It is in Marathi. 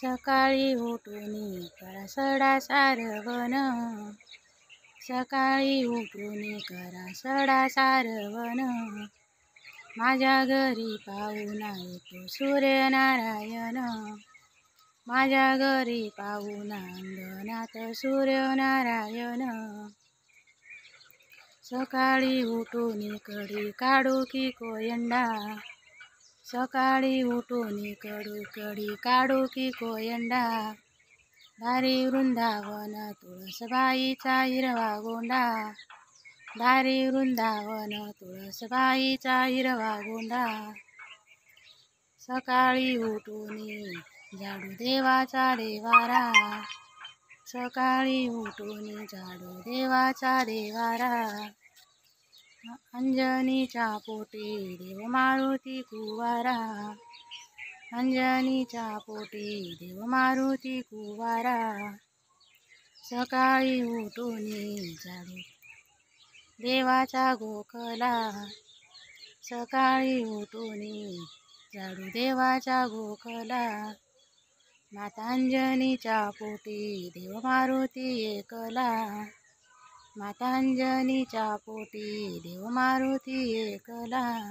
सकाळी उठून करा सडा सारवण, सकाळी उठून करा सडा सारवण. माझ्या घरी पाहुणा येतो सूर्यनारायण, माझ्या घरी पाहुणा अंगणात सूर्यनारायण. सकाळी उठून कडी काढू की कोयंडा, सकाळी उठून कडी काढू की कोयंडा. दारी वृंदावन तुळसबाईचा हिरवा गोंडा, दारी वृंदावन तुळसबाईचा हिरवा गोंडा. सकाळी उठून झाडू देवाचा देवारा, सकाळी उठून झाडू देवाचा देवारा. अंजनीच्या पोटी देव मारुती कुवारा, अंजनीच्या पोटी देव मारुती कुवारा. सकाळी उठून झाडू देवाचा गोखला, सकाळी उठून झाडू देवाचा गोखला. माता अंजनीच्या पोटी देव मारुती एकला, माता अंजनीच्या पोटी देव मारुती एकला.